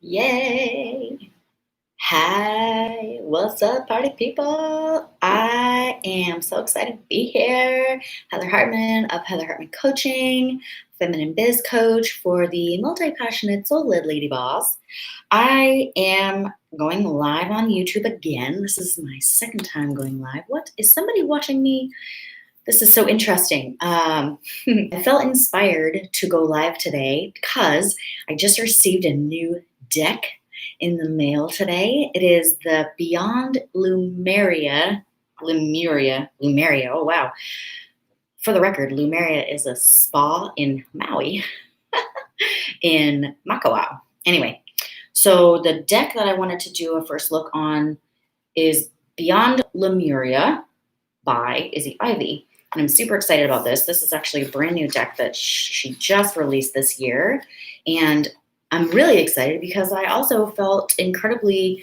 Yay! Hi, what's up, party people? I am so excited to be here. Heather Hartman of Heather Hartman Coaching, feminine biz coach for the multi passionate soul led lady boss. I am going live on YouTube again. This is my second time going live. What is somebody watching me? This is so interesting. I felt inspired to go live today because I just received a new deck in the mail today. It is the Beyond Lemuria. Oh, wow. For the record, Lemuria is a spa in Maui in Makawao. Anyway, so the deck that I wanted to do a first look on is Beyond Lemuria by Izzy. And I'm super excited about this. This is actually a brand new deck that she just released this year. And I'm really excited because I also felt incredibly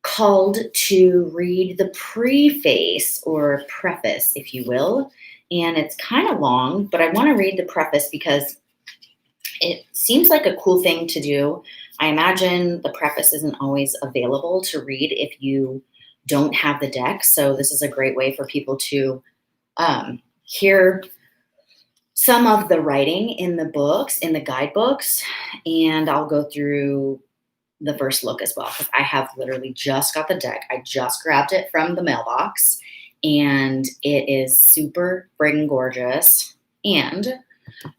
called to read the preface or preface, if you will. And it's kind of long, but I want to read the preface because it seems like a cool thing to do. I imagine the preface isn't always available to read if you don't have the deck. So this is a great way for people to hear some of the writing in the books, in the guidebooks, and I'll go through the first look as well because I have literally just got the deck. I just grabbed it from the mailbox and it is super friggin' gorgeous. And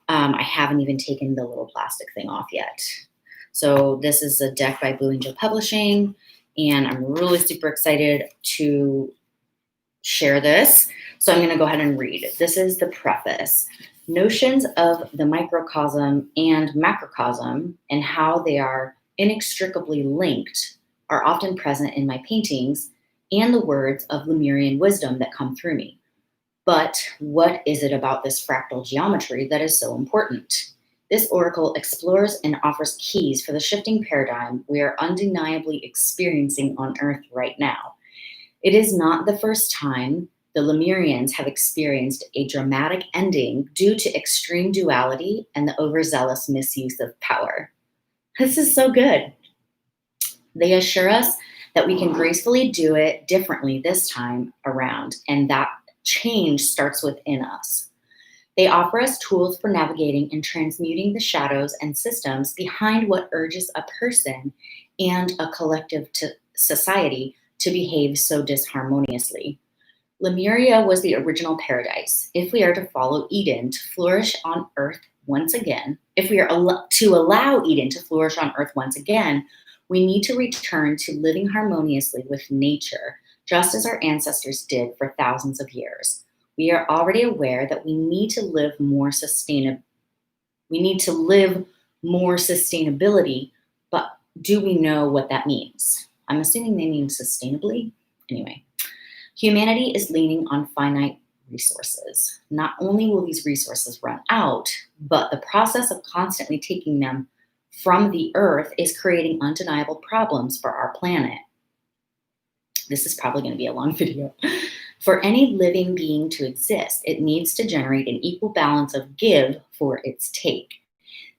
I haven't even taken the little plastic thing off yet. So this is a deck by Blue Angel Publishing, and I'm really super excited to share this. So I'm going to go ahead and read. This is the preface. Notions of the microcosm and macrocosm and how they are inextricably linked are often present in my paintings and the words of Lemurian wisdom that come through me. But what is it about this fractal geometry that is so important? This oracle explores and offers keys for the shifting paradigm we are undeniably experiencing on Earth right now. It is not the first time the Lemurians have experienced a dramatic ending due to extreme duality and the overzealous misuse of power. This is so good. They assure us that we can gracefully do it differently this time around, and that change starts within us. They offer us tools for navigating and transmuting the shadows and systems behind what urges a person and a collective society to behave so disharmoniously. Lemuria was the original paradise. If we are to follow Eden to flourish on Earth once again, if we are to allow Eden to flourish on Earth once again, we need to return to living harmoniously with nature, just as our ancestors did for thousands of years. We are already aware that we need to live more sustainability, but do we know what that means? I'm assuming they mean sustainably. Anyway, humanity is leaning on finite resources. Not only will these resources run out, but the process of constantly taking them from the earth is creating undeniable problems for our planet. This is probably going to be a long video. For any living being to exist, it needs to generate an equal balance of give for its take.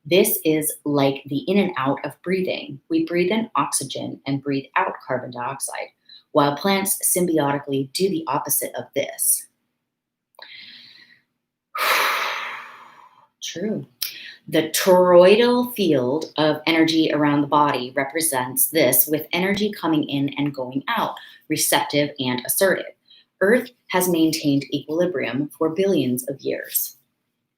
This is like the in and out of breathing. We breathe in oxygen and breathe out carbon dioxide, while plants symbiotically do the opposite of this. True. The toroidal field of energy around the body represents this, with energy coming in and going out, receptive and assertive. Earth has maintained equilibrium for billions of years.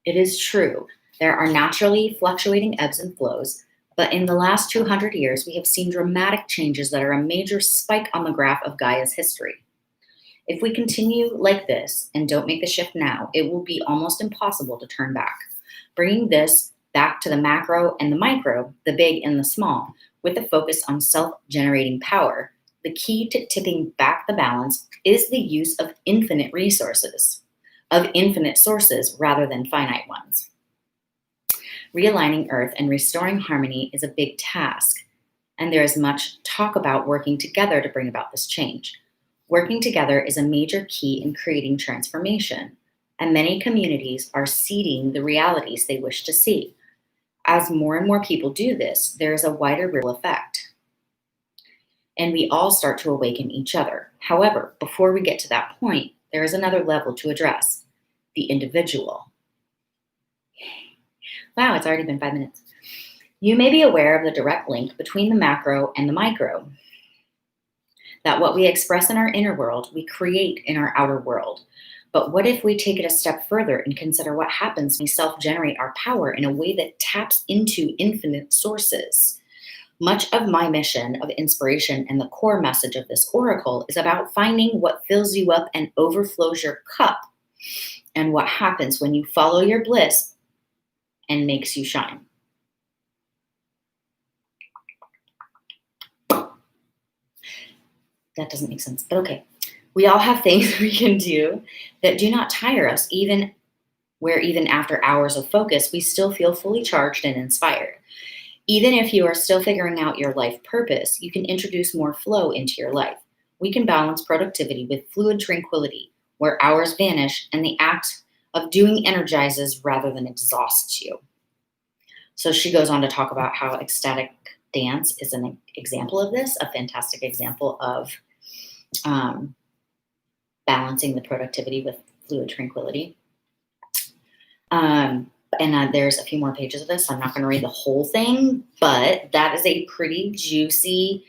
It is true, there are naturally fluctuating ebbs and flows, but in the last 200 years, we have seen dramatic changes that are a major spike on the graph of Gaia's history. If we continue like this and don't make the shift now, it will be almost impossible to turn back. Bringing this back to the macro and the micro, the big and the small, with a focus on self-generating power, the key to tipping back the balance is the use of infinite resources, of infinite sources rather than finite ones. Realigning Earth and restoring harmony is a big task, and there is much talk about working together to bring about this change. Working together is a major key in creating transformation, and many communities are seeding the realities they wish to see. as more and more people do this, there is a wider ripple effect, and we all start to awaken each other. However, before we get to that point, there is another level to address: the individual. Wow, it's already been 5 minutes. You may be aware of the direct link between the macro and the micro. That what we express in our inner world, we create in our outer world. But what if we take it a step further and consider what happens when we self-generate our power in a way that taps into infinite sources? Much of my mission of inspiration and the core message of this oracle is about finding what fills you up and overflows your cup, and what happens when you follow your bliss and makes you shine. That doesn't make sense, but okay. We all have things we can do that do not tire us, even after hours of focus, we still feel fully charged and inspired. Even if you are still figuring out your life purpose, you can introduce more flow into your life. We can balance productivity with fluid tranquility, where hours vanish and the act of doing energizes rather than exhausts you. So she goes on to talk about how ecstatic dance is an example of this, a fantastic example of balancing the productivity with fluid tranquility. There's a few more pages of this. I'm not going to read the whole thing, but that is a pretty juicy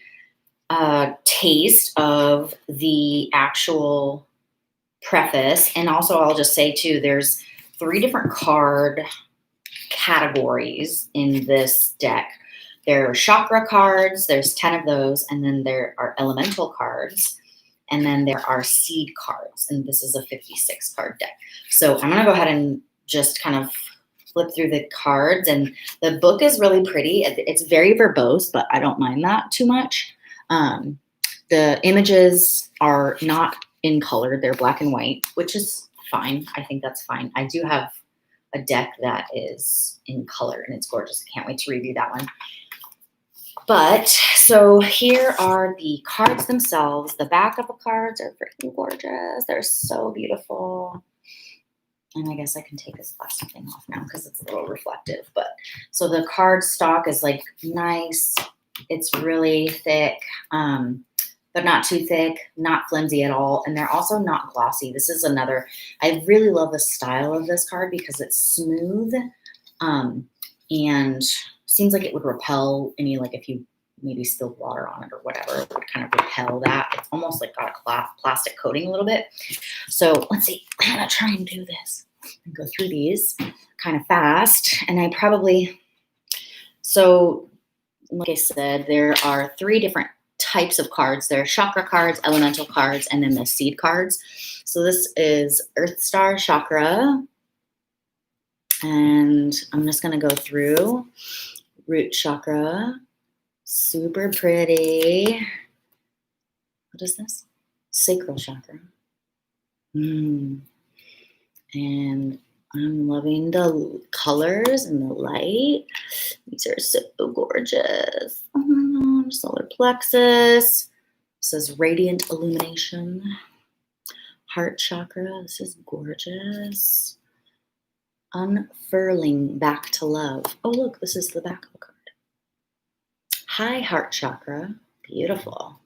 taste of the actual preface. And also, I'll just say too, there's 3 different card categories in this deck. There are chakra cards, there's 10 of those, and then there are elemental cards, and then there are seed cards, and this is a 56 card deck. So I'm going to go ahead and just kind of flip through the cards, and the book is really pretty. It's very verbose, but I don't mind that too much. The images are not in color. They're black and white, which is fine. I think that's fine. I do have a deck that is in color, and it's gorgeous. I can't wait to review that one. But so here are the cards themselves. The back of the cards are freaking gorgeous. They're so beautiful. And I guess I can take this plastic thing off now because it's a little reflective. But so the card stock is like nice. It's really thick, but not too thick, not flimsy at all. And they're also not glossy. This is another, I really love the style of this card because it's smooth and seems like it would repel any, like if you maybe spilled water on it or whatever, it would kind of repel that. It's almost like got a plastic coating a little bit. So let's see, I'm gonna try and do this and go through these kind of fast. And I probably, so like I said, there are 3 different types of cards. There are chakra cards, elemental cards, and then the seed cards. So this is Earth Star Chakra. And I'm just gonna go through root chakra, super pretty. What is this? Sacral chakra. And I'm loving the colors and the light. These are so gorgeous. Oh my gosh, solar plexus. It says radiant illumination. Heart chakra. This is gorgeous. Unfurling back to love. Oh, look, this is the back of the card. High heart chakra. Beautiful.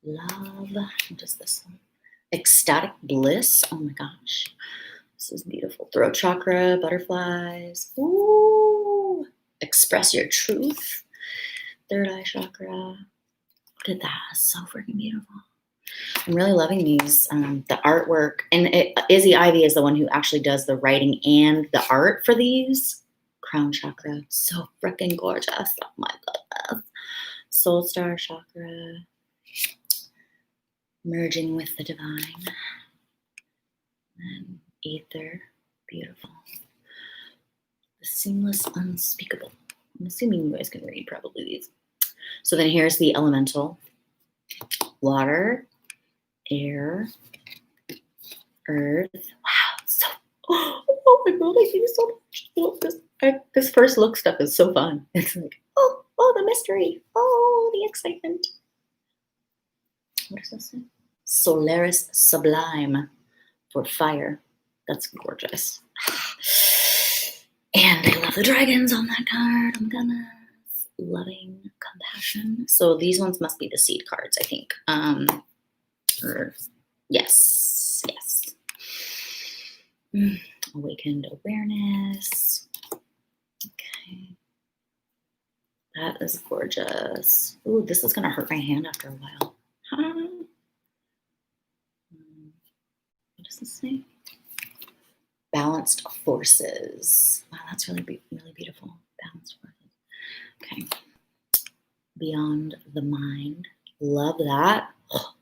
Love. What is this one? Ecstatic bliss. Oh my gosh. This is beautiful. Throat chakra, butterflies. Ooh. Express your truth. Third eye chakra. Look at that. So freaking beautiful. I'm really loving these, the artwork. And Izzy Ivy is the one who actually does the writing and the art for these. Crown chakra. So freaking gorgeous. Oh my goodness. Soul star chakra. Merging with the divine. And ether. Beautiful. The seamless unspeakable. I'm assuming you guys can read probably these. So then here's the elemental. Water. Air, earth. Wow, so oh my god, I see so much. Oh, this first look stuff is so fun. It's like, oh, the mystery, oh, the excitement. What does this say? Solaris Sublime for fire. That's gorgeous. And I love the dragons on that card. Oh my goodness. Loving compassion. So these ones must be the seed cards, I think. Yes. Awakened awareness. Okay. That is gorgeous. Ooh, this is gonna hurt my hand after a while. What does this say? Balanced forces. Wow, that's really beautiful. Balanced forces. Okay. Beyond the mind. Love that. Oh,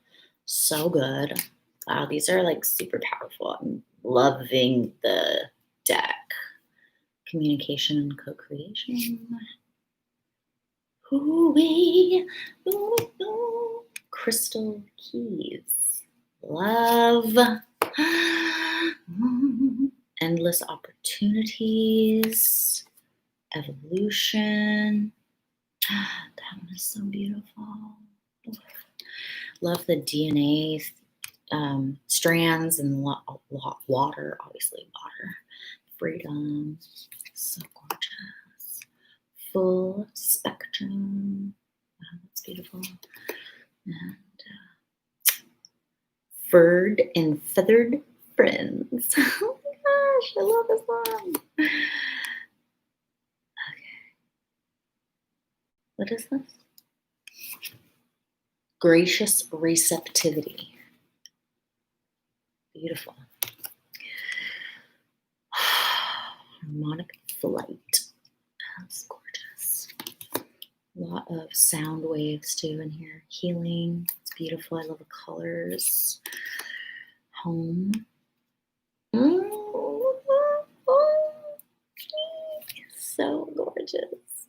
so good. Wow, these are like super powerful. I'm loving the deck. Communication and co-creation. Crystal keys. Love. Endless opportunities. Evolution. That one is so beautiful. Love the DNA strands and water, obviously water. Freedom. So gorgeous. Full spectrum. Wow, that's beautiful. And furred and feathered friends. Oh my gosh, I love this one. Okay. What is this? Gracious receptivity. Beautiful. Harmonic flight. That's gorgeous. A lot of sound waves too in here. Healing. It's beautiful. I love the colors. Home. So gorgeous.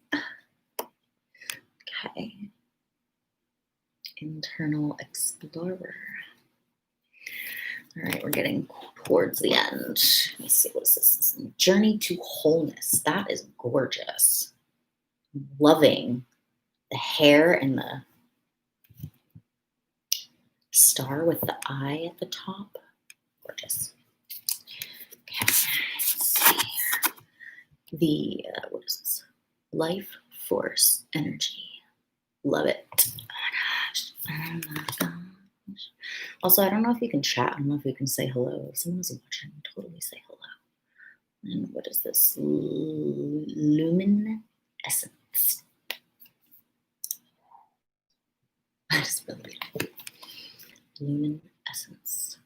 Okay. Internal explorer. All right, we're getting towards the end. Let me see, what is this? Journey to wholeness. That is gorgeous. Loving the hair and the star with the eye at the top. Gorgeous. Okay, let's see. The, what is this? Life force energy. Love it. Oh my gosh. Also, I don't know if you can chat. I don't know if you can say hello. If someone's watching, totally say hello. And what is this? Luminescence. That is really beautiful. Luminescence.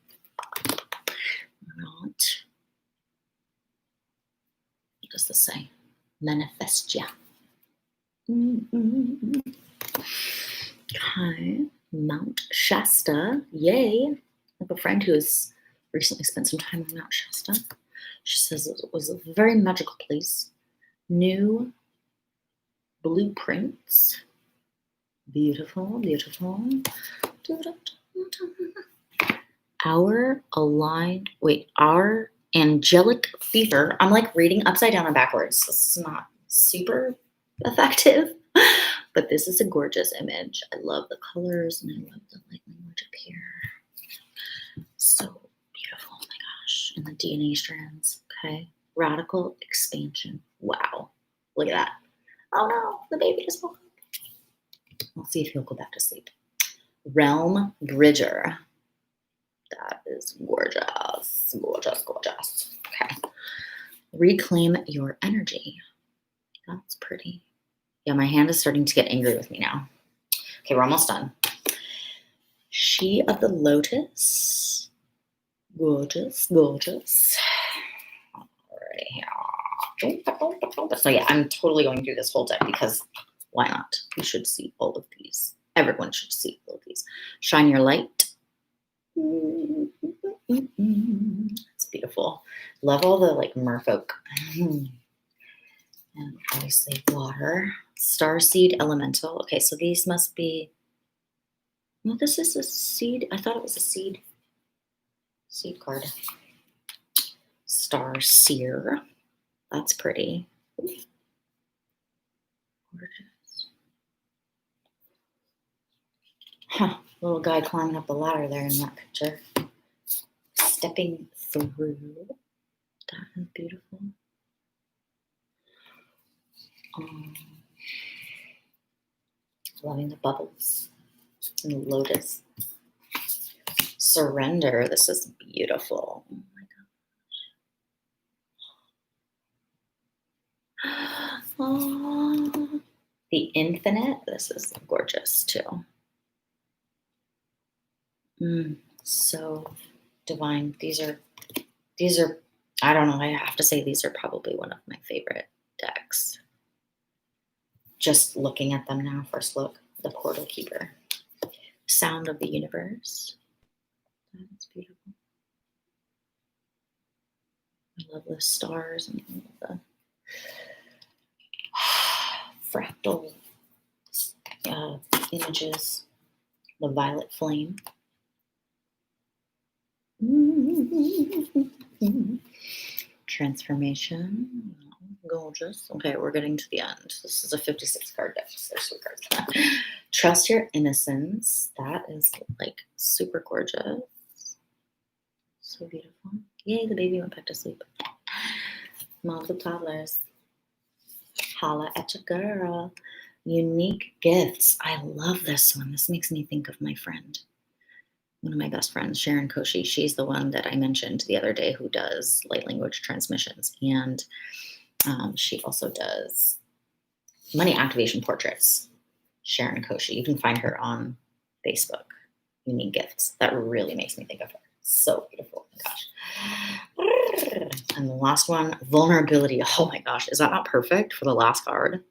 Not. What does this say? Manifestia. Okay. Mount Shasta. Yay. I have a friend who has recently spent some time on Mount Shasta. She says it was a very magical place. New blueprints. Beautiful, beautiful. Our angelic fever. I'm like reading upside down and backwards. This is not super effective, but this is a gorgeous image. I love the colors and I love the light language up here. So beautiful, oh my gosh. And the DNA strands, okay. Radical expansion. Wow, look at that. Oh no, the baby just woke up. We'll see if he'll go back to sleep. Realm Bridger. That is gorgeous. Gorgeous, gorgeous. Okay. Reclaim your energy. That's pretty. Yeah, my hand is starting to get angry with me now. Okay, we're almost done. She of the Lotus. Gorgeous, gorgeous. All right. So yeah, I'm totally going through this whole deck because why not? You should see all of these. Everyone should see all of these. Shine your light. It's beautiful. Love all the like merfolk. And obviously water. Starseed elemental. Okay, so these must be. No, this is a seed. I thought it was a seed. Seed card. Star Seer. That's pretty. Gorgeous. Huh. Little guy climbing up the ladder there in that picture. Stepping through. That is beautiful. Um, Loving the bubbles and the lotus. Surrender. This is beautiful. Oh my God. Oh, the infinite. This is gorgeous too. So divine. These are, I don't know. I have to say these are probably one of my favorite decks. Just looking at them now, first look, the Portal Keeper. Sound of the Universe. That's beautiful. I love the stars and the fractal images. The Violet Flame. Transformation. Gorgeous. Okay, we're getting to the end. This is a 56 card deck. So there's 3 cards. Trust Your Innocence. That is like super gorgeous. So beautiful. Yay, the baby went back to sleep. Moms of Toddlers. Holla at your girl. Unique Gifts. I love this one. This makes me think of my friend. One of my best friends, Sharon Koshi. She's the one that I mentioned the other day who does light language transmissions. And she also does money activation portraits. Sharon Koshi. You can find her on Facebook. Unique Gifts. That really makes me think of her. So beautiful. Oh my gosh. And the last one, Vulnerability. Oh my gosh. Is that not perfect for the last card?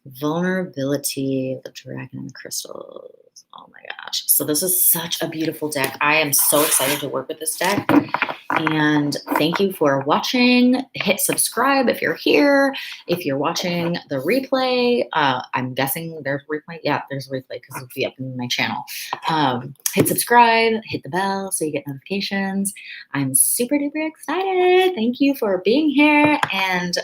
Vulnerability, the Dragon and the Crystals. Oh my gosh. So this is such a beautiful deck. I am so excited to work with this deck. And thank you for watching. Hit subscribe if you're here. If you're watching the replay, I'm guessing there's a replay. Yeah, there's a replay because it'll be up in my channel. Hit subscribe, hit the bell so you get notifications. I'm super duper excited. Thank you for being here. And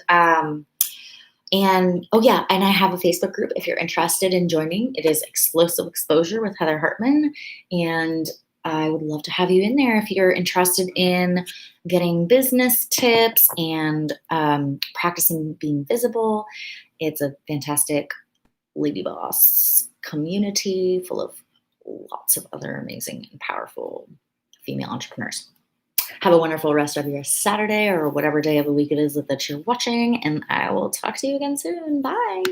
oh yeah, and I have a Facebook group if you're interested in joining. It is Explosive Exposure with Heather Hartman. And I would love to have you in there if you're interested in getting business tips and practicing being visible. It's a fantastic Lady Boss community full of lots of other amazing and powerful female entrepreneurs. Have a wonderful rest of your Saturday or whatever day of the week it is that you're watching, and I will talk to you again soon. Bye.